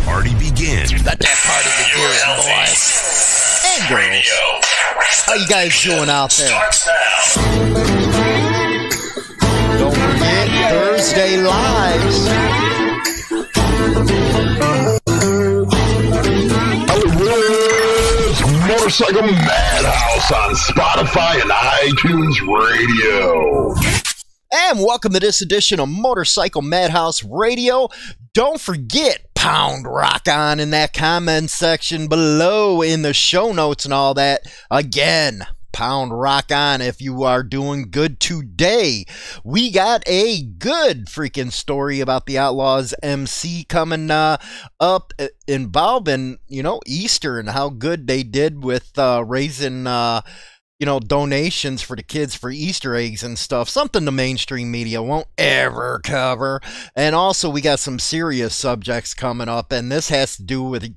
party begin. Let that party begin, boys and girls. How you guys doing out there? Don't forget Thursday Lives. Motorcycle Madhouse on Spotify and iTunes Radio. And welcome to this edition of Motorcycle Madhouse Radio. Don't forget, pound rock on in that comment section below in the show notes and all that. Again, pound rock on if you are doing good today. We got a good freaking story about the Outlaws MC coming up involving, Easter and how good they did with raising donations for the kids for Easter eggs and stuff. Something the mainstream media won't ever cover. And also we got some serious subjects coming up, and this has to do with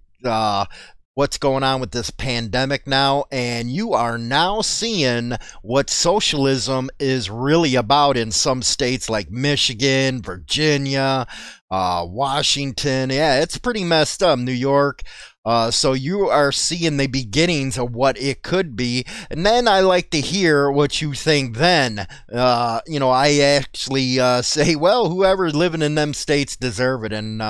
what's going on with this pandemic now, and you are now seeing what socialism is really about in some states like Michigan, Virginia, Washington. Yeah, it's pretty messed up. New York. So you are seeing the beginnings of what it could be, and then I like to hear what you think then. I actually say, well, whoever's living in them states deserve it, and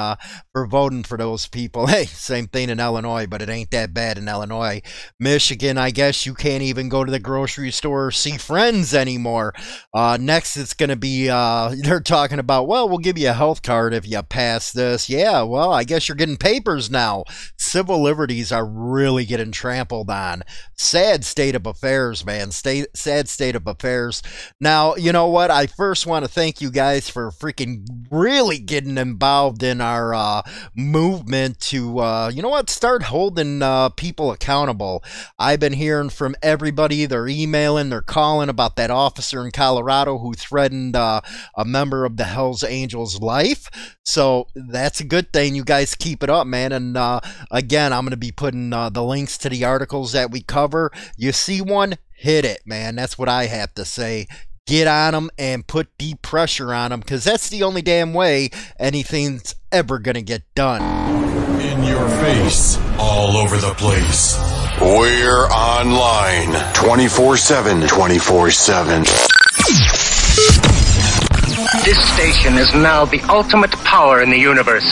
for voting for those people. Hey, same thing in Illinois, but it ain't that bad in Illinois. Michigan, I guess you can't even go to the grocery store or see friends anymore. Next, it's going to be, they're talking about, well, we'll give you a health card if you pass this. Yeah, well, I guess you're getting papers now. Civil liberties are really getting trampled on. Sad state of affairs, man. Sad state of affairs. Now, you know what? I first want to thank you guys for freaking really getting involved in our movement to, start holding people accountable. I've been hearing from everybody. They're emailing, they're calling about that officer in Colorado who threatened a member of the Hells Angels' life. So that's a good thing. You guys keep it up, man. And again, I'm going to be putting the links to the articles that we cover. You see one, hit it, man. That's what I have to say. Get on them and put deep pressure on them, because that's the only damn way anything's ever going to get done. In your face, all over the place. We're online 24/7. 24/7. This station is now the ultimate power in the universe.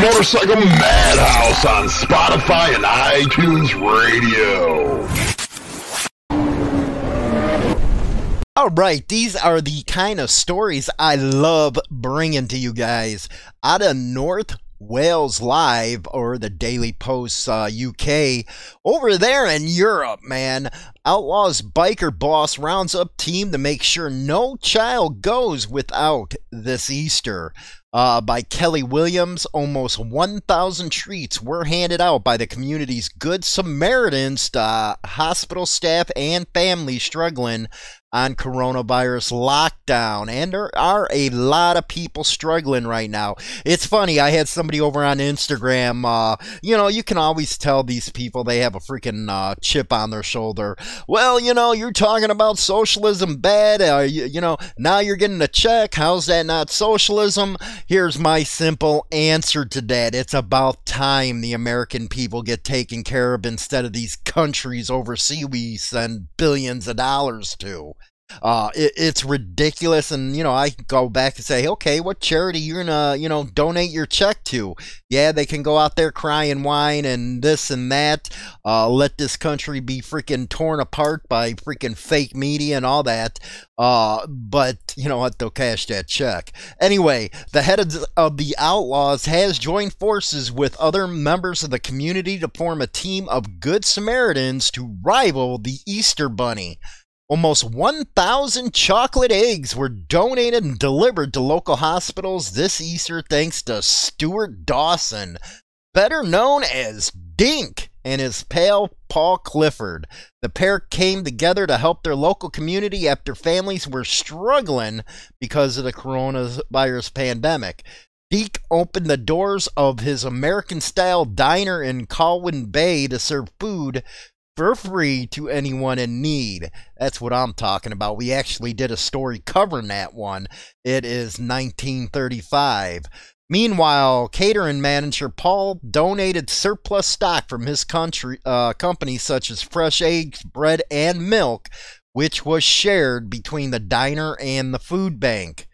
Motorcycle Madhouse on Spotify and iTunes Radio. All right, these are the kind of stories I love bringing to you guys out of North Wales Live, or the Daily Post UK. Over there in Europe, man, Outlaws biker boss rounds up team to make sure no child goes without this Easter. By Kelly Williams. Almost 1,000 treats were handed out by the community's Good Samaritans to hospital staff and families struggling on coronavirus lockdown. And there are a lot of people struggling right now. It's funny, I had somebody over on Instagram, you can always tell these people, they have a freaking chip on their shoulder. Well, you're talking about socialism bad, now you're getting a check. How's that not socialism? Here's my simple answer to that. It's about time the American people get taken care of instead of these countries overseas we send billions of dollars to. It's ridiculous, and I can go back and say, okay, what charity you're gonna donate your check to? Yeah, they can go out there cry and whine and this and that, let this country be freaking torn apart by freaking fake media and all that, but you know what, they'll cash that check. Anyway, the head of the Outlaws has joined forces with other members of the community to form a team of Good Samaritans to rival the Easter Bunny. Almost 1,000 chocolate eggs were donated and delivered to local hospitals this Easter thanks to Stuart Dawson, better known as Dink, and his pal Paul Clifford. The pair came together to help their local community after families were struggling because of the coronavirus pandemic. Deke opened the doors of his American-style diner in Colwyn Bay to serve food for free to anyone in need. That's what I'm talking about. We actually did a story covering that one. It is 1935. Meanwhile, catering manager Paul donated surplus stock from his companies such as fresh eggs, bread, and milk, which was shared between the diner and the food bank.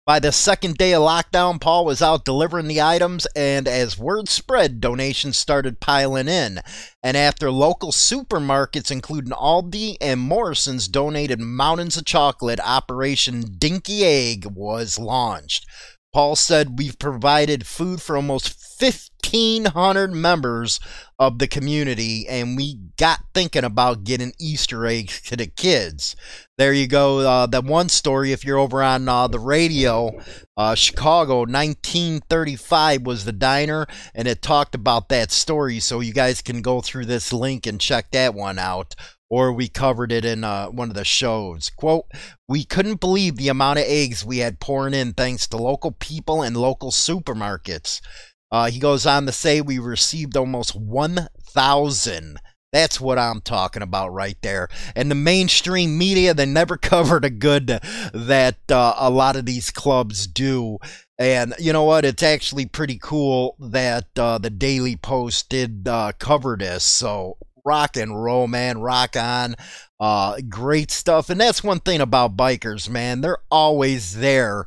By the second day of lockdown, Paul was out delivering the items, and as word spread, donations started piling in. And after local supermarkets, including Aldi and Morrison's, donated mountains of chocolate, Operation Dinky Egg was launched. Paul said, "We've provided food for almost 1,500 members of the community, and we got thinking about getting Easter eggs to the kids." There you go. That one story, if you're over on the radio, Chicago, 1935 was the diner, and it talked about that story, so you guys can go through this link and check that one out. Or we covered it in one of the shows. Quote, "We couldn't believe the amount of eggs we had pouring in thanks to local people and local supermarkets." He goes on to say, "We received almost 1,000. That's what I'm talking about right there. And the mainstream media, they never covered a good that a lot of these clubs do. And you know what? It's actually pretty cool that the Daily Post did cover this. So rock and roll, man. Rock on. Great stuff. And that's one thing about bikers, man. They're always there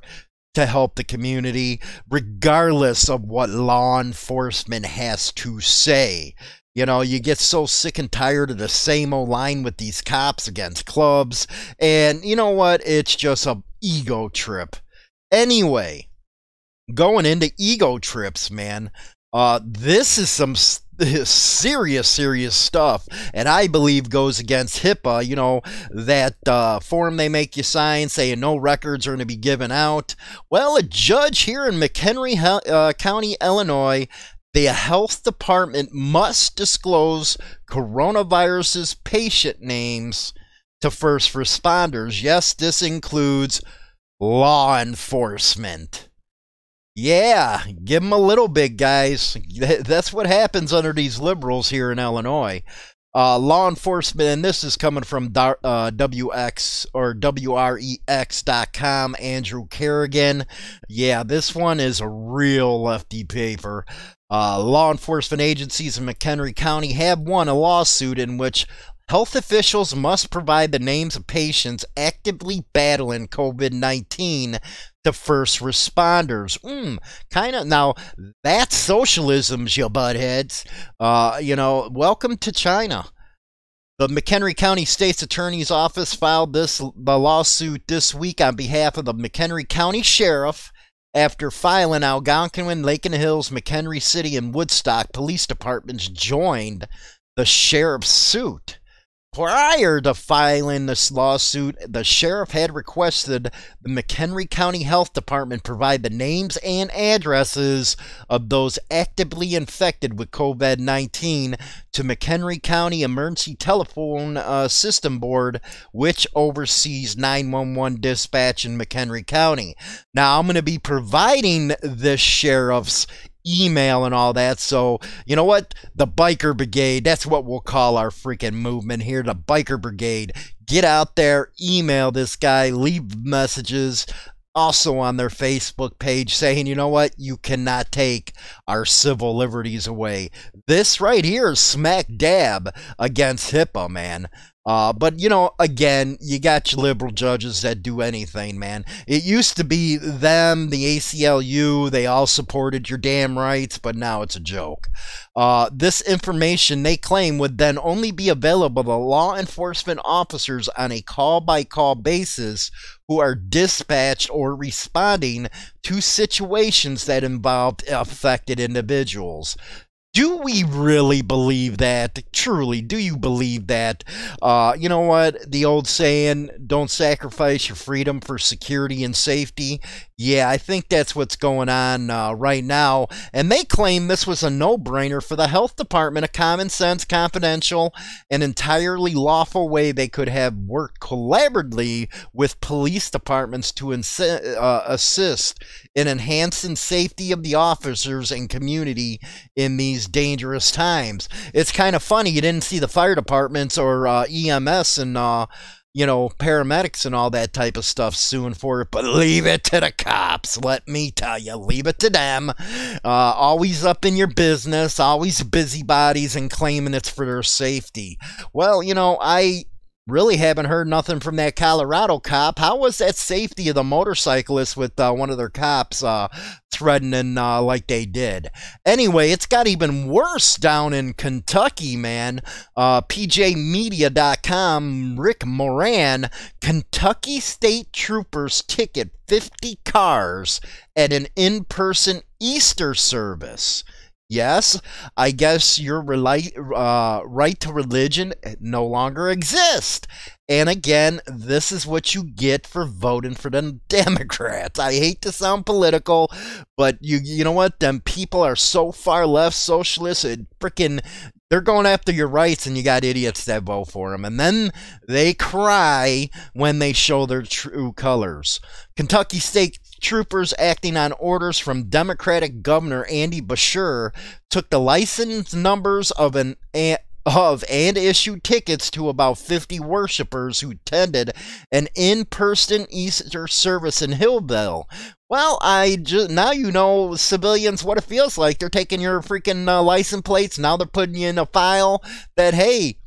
to help the community, regardless of what law enforcement has to say. You know, you get so sick and tired of the same old line with these cops against clubs. And you know what? It's just a ego trip. Anyway, going into ego trips, man, this is some serious stuff, and I believe goes against HIPPA, you know, that form they make you sign saying no records are going to be given out. Well, a judge here in McHenry County, Illinois, the health department must disclose coronavirus's patient names to first responders. Yes, this includes law enforcement. Yeah, give them a little bit, guys. That's what happens under these liberals here in Illinois. Law enforcement, and this is coming from WX or WREX.com, Andrew Kerrigan. Yeah, this one is a real lefty paper. Law enforcement agencies in McHenry County have won a lawsuit in which health officials must provide the names of patients actively battling COVID-19 to first responders. Kind of. Now, that's socialism, you buttheads. You know, welcome to China. The McHenry County State's Attorney's Office filed the lawsuit this week on behalf of the McHenry County Sheriff after filing Algonquin, Lake and Hills, McHenry City, and Woodstock police departments joined the sheriff's suit. Prior to filing this lawsuit, the sheriff had requested the McHenry County Health Department provide the names and addresses of those actively infected with COVID-19 to McHenry County Emergency Telephone System Board, which oversees 911 dispatch in McHenry County. Now, I'm going to be providing this sheriff's email and all that, so you know what, the biker brigade, that's what we'll call our freaking movement here, the biker brigade. Get out there, email this guy, leave messages also on their Facebook page saying, you know what, you cannot take our civil liberties away. This right here is smack dab against HIPPA, man. But, you know, again, you got your liberal judges that do anything, man. It used to be them, the ACLU, they all supported your damn rights, but now it's a joke. This information, they claim, would then only be available to law enforcement officers on a call-by-call basis who are dispatched or responding to situations that involved affected individuals. Do we really believe that? Truly, do you believe that? You know what? The old saying, don't sacrifice your freedom for security and safety. Yeah, I think that's what's going on right now. And they claim this was a no-brainer for the health department, a common sense, confidential, and entirely lawful way they could have worked collaboratively with police departments to assist in enhancing safety of the officers and community in these dangerous times. It's kind of funny you didn't see the fire departments or EMS and you know, paramedics and all that type of stuff suing for it, but leave it to the cops. Let me tell you, leave it to them. Always up in your business, always busybodies and claiming it's for their safety. Well, you know, I really haven't heard nothing from that Colorado cop. How was that safety of the motorcyclist with one of their cops threatening like they did? Anyway, it's got even worse down in Kentucky, man. PJmedia.com, Rick Moran, Kentucky State Troopers ticket 50 cars at an in-person Easter service. Yes, I guess your right to religion no longer exists. And again, this is what you get for voting for the Democrats. I hate to sound political, but you know what? Them people are so far left, socialist, they're going after your rights, and you got idiots that vote for them. And then they cry when they show their true colors. Kentucky State Troopers, acting on orders from Democratic Governor Andy Beshear, took the license numbers and issued tickets to about 50 worshipers who attended an in-person Easter service in Hillville. Well, now you know, civilians, what it feels like. They're taking your freaking license plates. Now they're putting you in a file that, hey,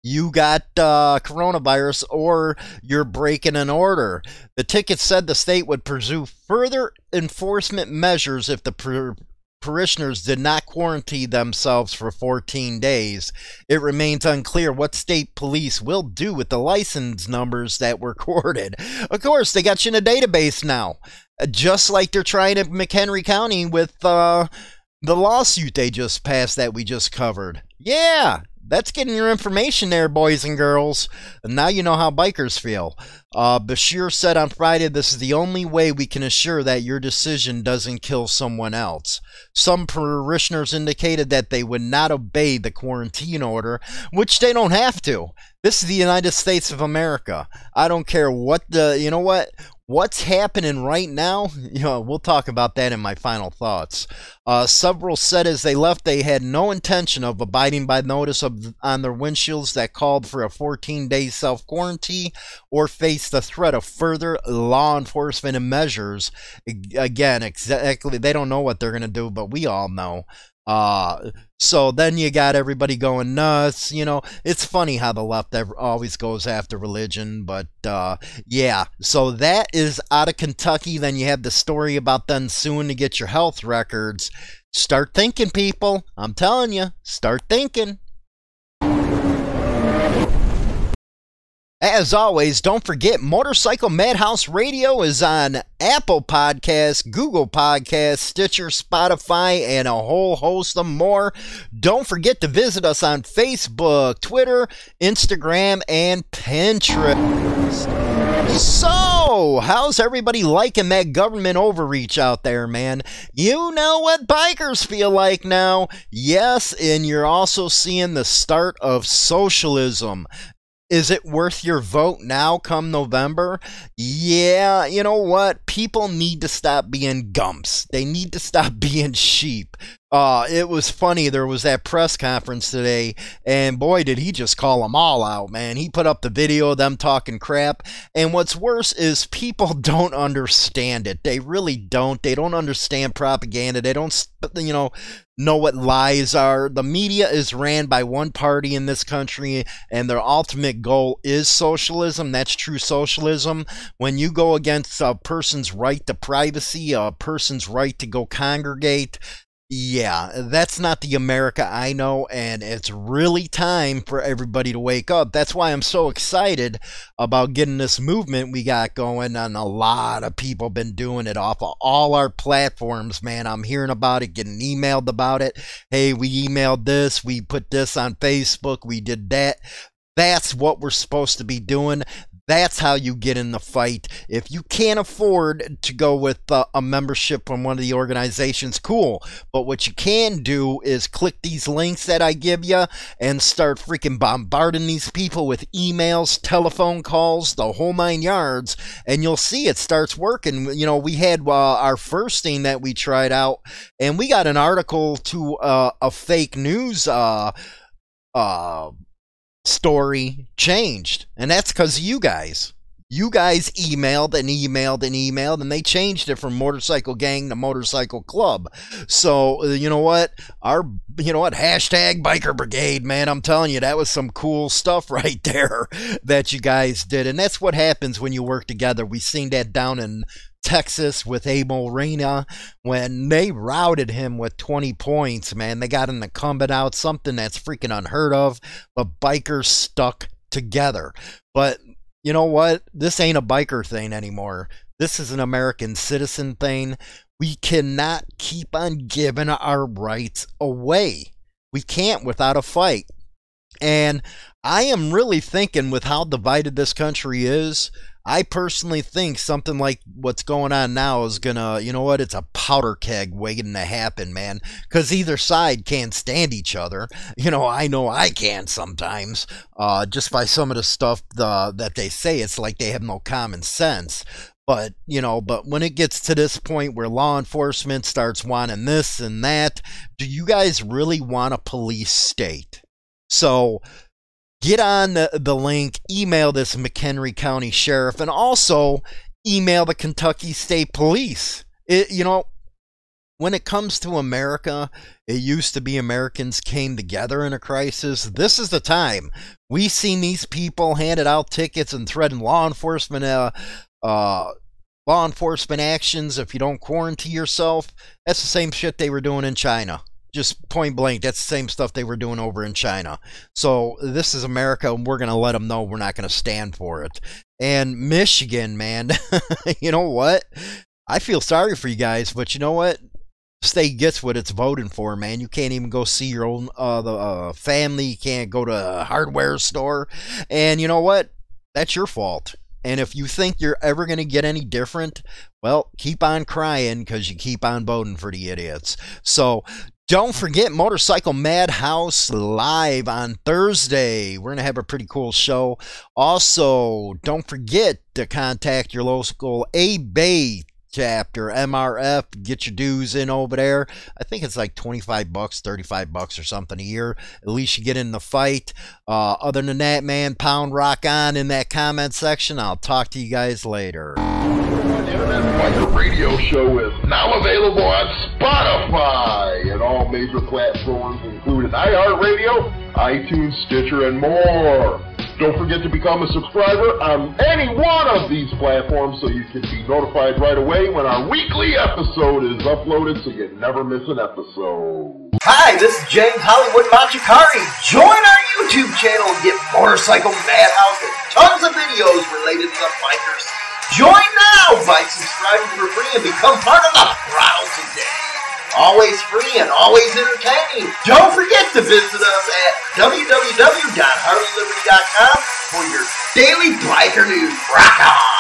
you got coronavirus or you're breaking an order. The ticket said the state would pursue further enforcement measures if the parishioners did not quarantine themselves for 14 days. It remains unclear what state police will do with the license numbers that were recorded. Of course, they got you in a database now, just like they're trying in McHenry County with the lawsuit they just passed that we just covered. Yeah, that's getting your information there, boys and girls. And now you know how bikers feel. Beshear said on Friday, this is the only way we can assure that your decision doesn't kill someone else. Some parishioners indicated that they would not obey the quarantine order, which they don't have to. This is the United States of America. I don't care what you know what? What's happening right now? You know, we'll talk about that in my final thoughts. Several said as they left they had no intention of abiding by notice on their windshields that called for a 14-day self-quarantine or face the threat of further law enforcement measures. Again, exactly, they don't know what they're going to do, but we all know. So then you got everybody going nuts. You know, it's funny how the left always goes after religion, but yeah, so that is out of Kentucky. Then you have the story about them suing to get your health records. Start thinking, people. I'm telling you, start thinking. As always, don't forget Motorcycle Madhouse Radio is on Apple Podcasts, Google Podcasts, Stitcher, Spotify, and a whole host of more. Don't forget to visit us on Facebook, Twitter, Instagram, and Pinterest. So, how's everybody liking that government overreach out there, man? You know what bikers feel like now. Yes, and you're also seeing the start of socialism. Is it worth your vote now come November? Yeah, you know what? People need to stop being gumps. They need to stop being sheep. It was funny. There was that press conference today, and boy, did he just call them all out, man. He put up the video of them talking crap, and what's worse is people don't understand it. They really don't. They don't understand propaganda. They don't, you know what lies are. The media is ran by one party in this country, and their ultimate goal is socialism. That's true socialism. When you go against a person's right to privacy, a person's right to go congregate, yeah, that's not the America I know, and it's really time for everybody to wake up. That's why I'm so excited about getting this movement we got going, and a lot of people been doing it off of all our platforms, man. I'm hearing about it, getting emailed about it. Hey, we emailed this, we put this on Facebook, we did that. That's what we're supposed to be doing. That's how you get in the fight. If you can't afford to go with a membership from one of the organizations, cool. But what you can do is click these links that I give you and start freaking bombarding these people with emails, telephone calls, the whole 9 yards, and you'll see it starts working. You know, we had our first thing that we tried out, and we got an article to a fake news story changed. And that's because of you guys. You guys emailed and emailed and emailed, and they changed it from motorcycle gang to motorcycle club. So, you know what? Hashtag biker brigade, man. I'm telling you, that was some cool stuff right there that you guys did. And that's what happens when you work together. We seen that down in Texas with Abel Reyna when they routed him with 20 points, man. They got an incumbent out, something that's freaking unheard of, but bikers stuck together. But you know what? This ain't a biker thing anymore. This is an American citizen thing. We cannot keep on giving our rights away. We can't without a fight. And I am really thinking, with how divided this country is, I personally think something like what's going on now is gonna, you know what, it's a powder keg waiting to happen, man. Because either side can't stand each other. You know I can sometimes. Just by some of the stuff that they say, it's like they have no common sense. But, but when it gets to this point where law enforcement starts wanting this and that, do you guys really want a police state? So get on the link, email this McHenry County Sheriff, and also email the Kentucky State Police. When it comes to America, it used to be Americans came together in a crisis. This is the time. We've seen these people handed out tickets and threatened law enforcement actions if you don't quarantine yourself. That's the same shit they were doing in China. Just point blank, that's the same stuff they were doing over in China. So this is America, and we're going to let them know we're not going to stand for it. And Michigan, man, you know what? I feel sorry for you guys, but you know what? State gets what it's voting for, man. You can't even go see your own family. You can't go to a hardware store. And you know what? That's your fault. And if you think you're ever going to get any different, well, keep on crying, because you keep on voting for the idiots. So don't forget Motorcycle Madhouse live on Thursday. We're going to have a pretty cool show. Also, don't forget to contact your local A-Bay chapter, MRF. Get your dues in over there. I think it's like $25, $35 or something a year. At least you get in the fight. Other than that, man, pound rock on in that comment section. I'll talk to you guys later. The Internet Biker Radio Show is now available on Spotify and all major platforms, including iHeartRadio, iTunes, Stitcher, and more. Don't forget to become a subscriber on any one of these platforms so you can be notified right away when our weekly episode is uploaded, so you never miss an episode. Hi, this is James Hollywood Machikari. Join our YouTube channel and get Motorcycle Madhouse and tons of videos related to the bikers. Join now by subscribing for free and become part of the Throttle today. Always free and always entertaining. Don't forget to visit us at www.harleyliberty.com for your daily biker news. Rock on!